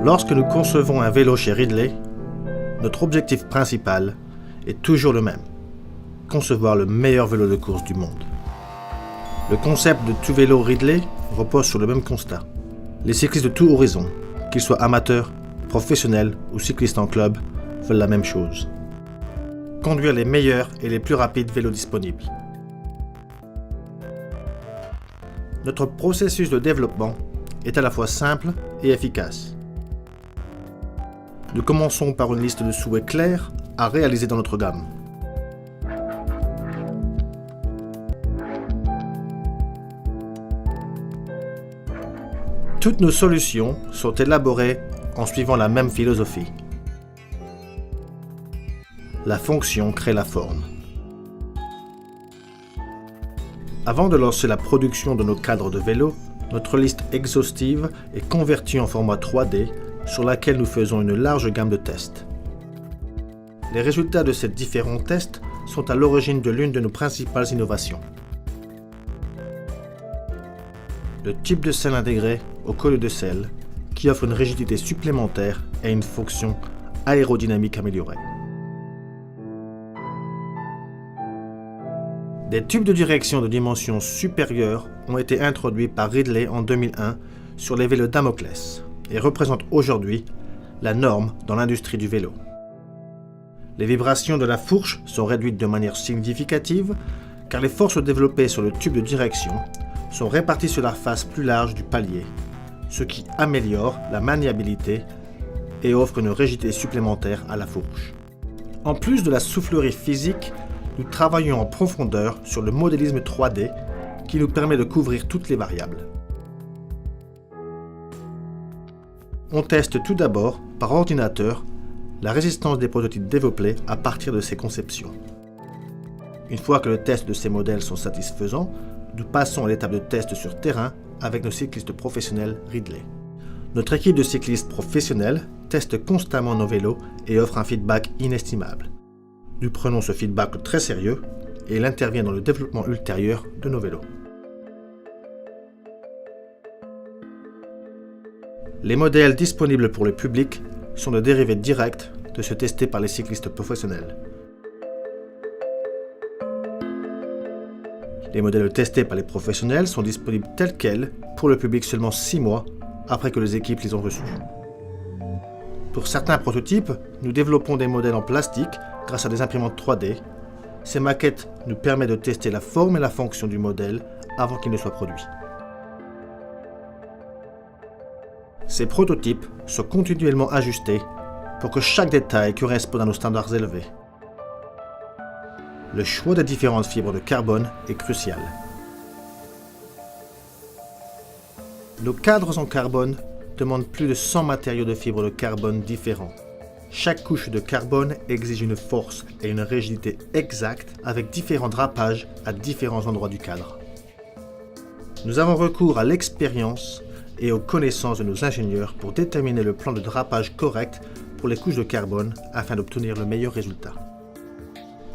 Lorsque nous concevons un vélo chez Ridley, notre objectif principal est toujours le même: concevoir le meilleur vélo de course du monde. Le concept de tout vélo Ridley repose sur le même constat. Les cyclistes de tout horizon, qu'ils soient amateurs, professionnels ou cyclistes en club, veulent la même chose: conduire les meilleurs et les plus rapides vélos disponibles. Notre processus de développement est à la fois simple et efficace. Nous commençons par une liste de souhaits clairs à réaliser dans notre gamme. Toutes nos solutions sont élaborées en suivant la même philosophie. La fonction crée la forme. Avant de lancer la production de nos cadres de vélo, notre liste exhaustive est convertie en format 3D sur laquelle nous faisons une large gamme de tests. Les résultats de ces différents tests sont à l'origine de l'une de nos principales innovations: le type de selle intégré au collier de selle, qui offre une rigidité supplémentaire et une fonction aérodynamique améliorée. Des tubes de direction de dimension supérieure ont été introduits par Ridley en 2001 sur les vélos Damoclès et représentent aujourd'hui la norme dans l'industrie du vélo. Les vibrations de la fourche sont réduites de manière significative car les forces développées sur le tube de direction sont réparties sur la face plus large du palier, ce qui améliore la maniabilité et offre une rigidité supplémentaire à la fourche. En plus de la soufflerie physique, nous travaillons en profondeur sur le modélisme 3D qui nous permet de couvrir toutes les variables. On teste tout d'abord, par ordinateur, la résistance des prototypes développés à partir de ces conceptions. Une fois que le test de ces modèles sont satisfaisants, nous passons à l'étape de test sur terrain avec nos cyclistes professionnels Ridley. Notre équipe de cyclistes professionnels teste constamment nos vélos et offre un feedback inestimable. Nous prenons ce feedback très sérieux et il intervient dans le développement ultérieur de nos vélos. Les modèles disponibles pour le public sont le dérivé direct de ceux testés par les cyclistes professionnels. Les modèles testés par les professionnels sont disponibles tels quels pour le public seulement 6 mois après que les équipes les ont reçus. Pour certains prototypes, nous développons des modèles en plastique grâce à des imprimantes 3D. Ces maquettes nous permettent de tester la forme et la fonction du modèle avant qu'il ne soit produit. Ces prototypes sont continuellement ajustés pour que chaque détail corresponde à nos standards élevés. Le choix des différentes fibres de carbone est crucial. Nos cadres en carbone demandent plus de 100 matériaux de fibres de carbone différents. Chaque couche de carbone exige une force et une rigidité exactes avec différents drapages à différents endroits du cadre. Nous avons recours à l'expérience et aux connaissances de nos ingénieurs pour déterminer le plan de drapage correct pour les couches de carbone afin d'obtenir le meilleur résultat.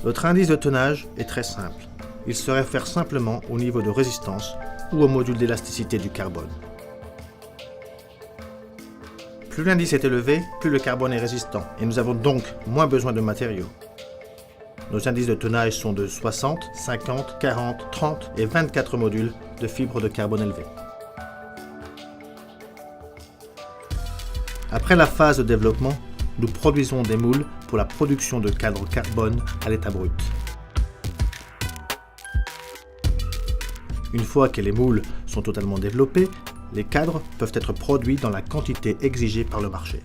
Notre indice de tonnage est très simple. Il se réfère simplement au niveau de résistance ou au module d'élasticité du carbone. Plus l'indice est élevé, plus le carbone est résistant et nous avons donc moins besoin de matériaux. Nos indices de tonnage sont de 60, 50, 40, 30 et 24 modules de fibres de carbone élevées. Après la phase de développement, nous produisons des moules pour la production de cadres carbone à l'état brut. Une fois que les moules sont totalement développés, les cadres peuvent être produits dans la quantité exigée par le marché.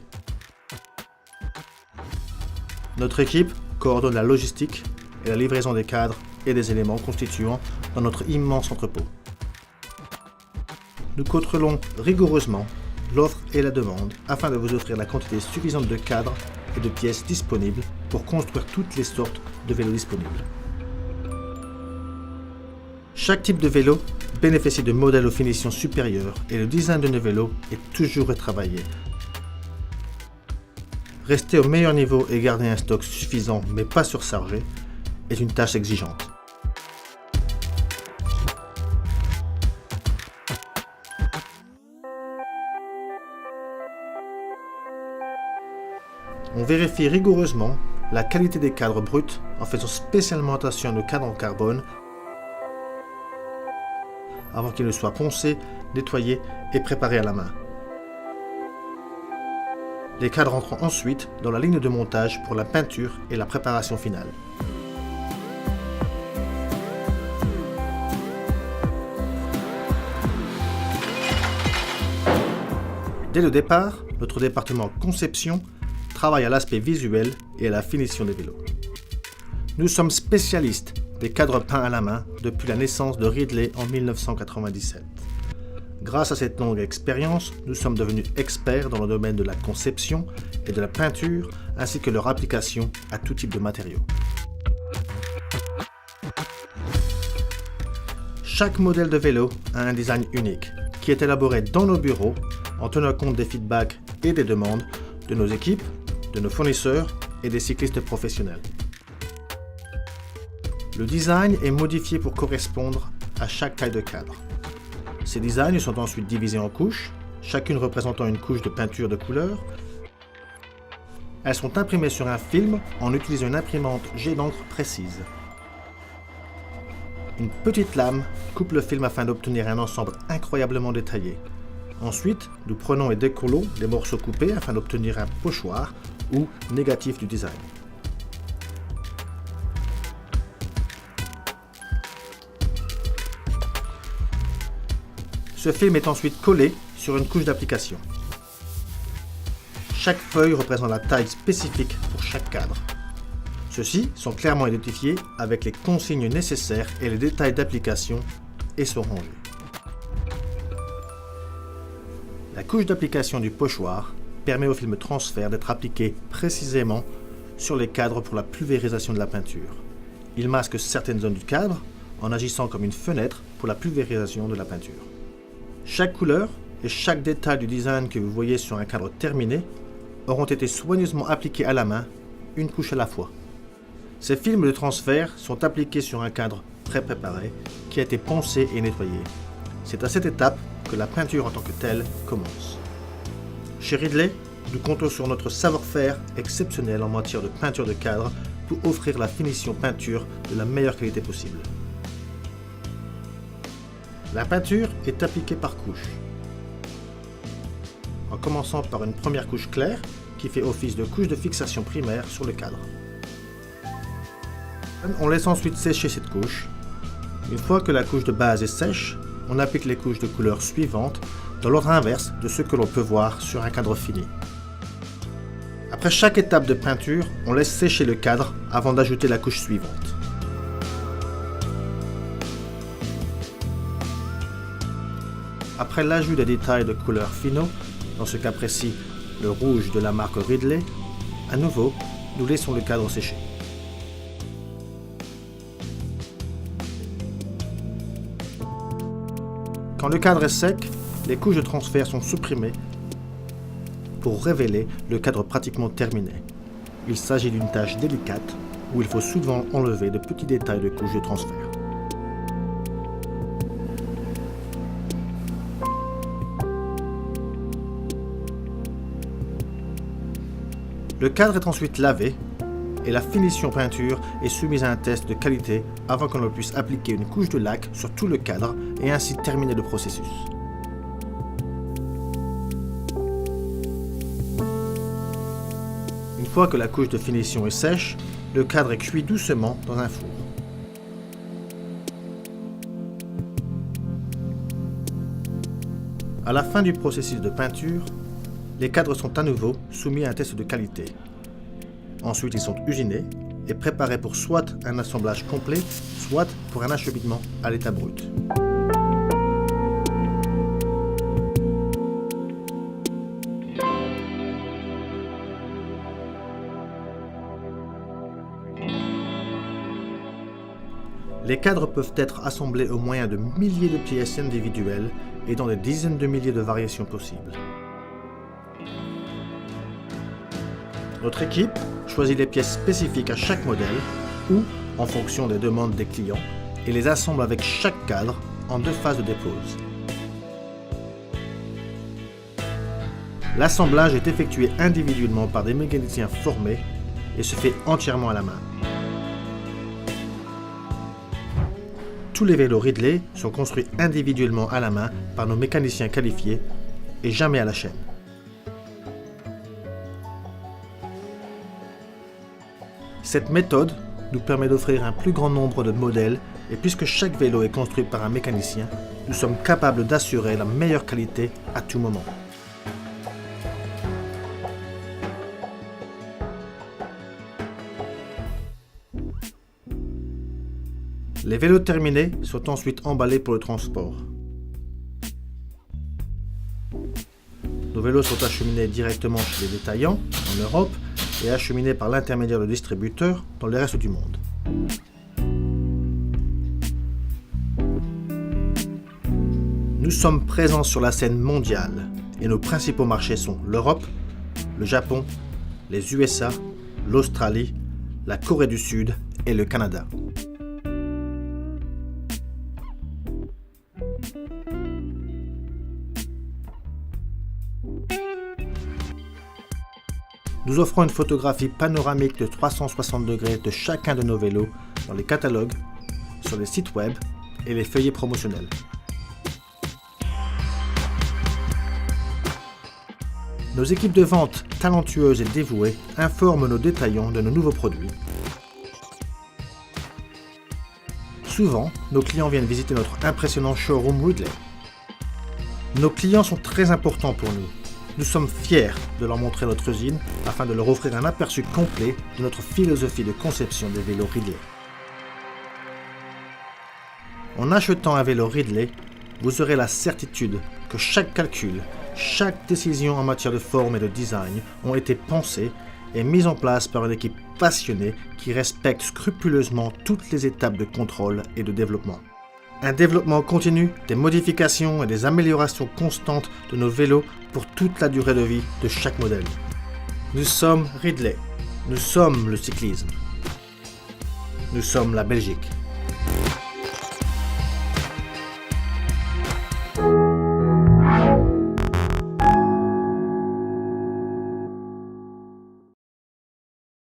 Notre équipe coordonne la logistique et la livraison des cadres et des éléments constituants dans notre immense entrepôt. Nous contrôlons rigoureusement l'offre et la demande afin de vous offrir la quantité suffisante de cadres et de pièces disponibles pour construire toutes les sortes de vélos disponibles. Chaque type de vélo bénéficie de modèles aux finitions supérieures et le design de nos vélos est toujours retravaillé. Rester au meilleur niveau et garder un stock suffisant mais pas surchargé est une tâche exigeante. vérifie rigoureusement la qualité des cadres bruts en faisant spécialement attention aux cadres en carbone avant qu'ils ne soient poncés, nettoyés et préparés à la main. Les cadres entrent ensuite dans la ligne de montage pour la peinture et la préparation finale. Dès le départ, notre département conception travaille à l'aspect visuel et à la finition des vélos. Nous sommes spécialistes des cadres peints à la main depuis la naissance de Ridley en 1997. Grâce à cette longue expérience, nous sommes devenus experts dans le domaine de la conception et de la peinture ainsi que leur application à tout type de matériaux. Chaque modèle de vélo a un design unique qui est élaboré dans nos bureaux en tenant compte des feedbacks et des demandes de nos équipes, de nos fournisseurs et des cyclistes professionnels. Le design est modifié pour correspondre à chaque taille de cadre. Ces designs sont ensuite divisés en couches, chacune représentant une couche de peinture de couleur. Elles sont imprimées sur un film en utilisant une imprimante jet d'encre précise. Une petite lame coupe le film afin d'obtenir un ensemble incroyablement détaillé. Ensuite, nous prenons et décollons les morceaux coupés afin d'obtenir un pochoir ou négatif du design. Ce film est ensuite collé sur une couche d'application. Chaque feuille représente la taille spécifique pour chaque cadre. Ceux-ci sont clairement identifiés avec les consignes nécessaires et les détails d'application et sont rangés. La couche d'application du pochoir permet au film transfert d'être appliqué précisément sur les cadres pour la pulvérisation de la peinture. Il masque certaines zones du cadre en agissant comme une fenêtre pour la pulvérisation de la peinture. Chaque couleur et chaque détail du design que vous voyez sur un cadre terminé auront été soigneusement appliqués à la main, une couche à la fois. Ces films de transfert sont appliqués sur un cadre pré-préparé qui a été poncé et nettoyé. C'est à cette étape que la peinture en tant que telle commence. Chez Ridley, nous comptons sur notre savoir-faire exceptionnel en matière de peinture de cadre pour offrir la finition peinture de la meilleure qualité possible. La peinture est appliquée par couche, en commençant par une première couche claire qui fait office de couche de fixation primaire sur le cadre. On laisse ensuite sécher cette couche. Une fois que la couche de base est sèche, on applique les couches de couleur suivantes dans l'ordre inverse de ce que l'on peut voir sur un cadre fini. Après chaque étape de peinture, on laisse sécher le cadre avant d'ajouter la couche suivante. Après l'ajout des détails de couleurs finaux, dans ce cas précis le rouge de la marque Ridley, à nouveau, nous laissons le cadre sécher. Quand le cadre est sec, les couches de transfert sont supprimées pour révéler le cadre pratiquement terminé. Il s'agit d'une tâche délicate où il faut souvent enlever de petits détails de couches de transfert. Le cadre est ensuite lavé et la finition peinture est soumise à un test de qualité avant que l'on puisse appliquer une couche de lac sur tout le cadre et ainsi terminer le processus. Une fois que la couche de finition est sèche, le cadre est cuit doucement dans un four. À la fin du processus de peinture, les cadres sont à nouveau soumis à un test de qualité. Ensuite, ils sont usinés et préparés pour soit un assemblage complet, soit pour un acheminement à l'état brut. Les cadres peuvent être assemblés au moyen de milliers de pièces individuelles et dans des dizaines de milliers de variations possibles. Notre équipe choisit les pièces spécifiques à chaque modèle ou en fonction des demandes des clients et les assemble avec chaque cadre en 2 phases de dépose. L'assemblage est effectué individuellement par des mécaniciens formés et se fait entièrement à la main. Tous les vélos Ridley sont construits individuellement à la main par nos mécaniciens qualifiés et jamais à la chaîne. Cette méthode nous permet d'offrir un plus grand nombre de modèles et puisque chaque vélo est construit par un mécanicien, nous sommes capables d'assurer la meilleure qualité à tout moment. Les vélos terminés sont ensuite emballés pour le transport. Nos vélos sont acheminés directement chez les détaillants en Europe et acheminés par l'intermédiaire de distributeurs dans le reste du monde. Nous sommes présents sur la scène mondiale et nos principaux marchés sont l'Europe, le Japon, les USA, l'Australie, la Corée du Sud et le Canada. Nous offrons une photographie panoramique de 360 degrés de chacun de nos vélos dans les catalogues, sur les sites web et les feuillets promotionnels. Nos équipes de vente talentueuses et dévouées informent nos détaillants de nos nouveaux produits. Souvent, nos clients viennent visiter notre impressionnant showroom Ridley. Nos clients sont très importants pour nous. Nous sommes fiers de leur montrer notre usine afin de leur offrir un aperçu complet de notre philosophie de conception des vélos Ridley. En achetant un vélo Ridley, vous aurez la certitude que chaque calcul, chaque décision en matière de forme et de design ont été pensées et mises en place par une équipe passionnée qui respecte scrupuleusement toutes les étapes de contrôle et de développement. Un développement continu, des modifications et des améliorations constantes de nos vélos pour toute la durée de vie de chaque modèle. Nous sommes Ridley. Nous sommes le cyclisme. Nous sommes la Belgique.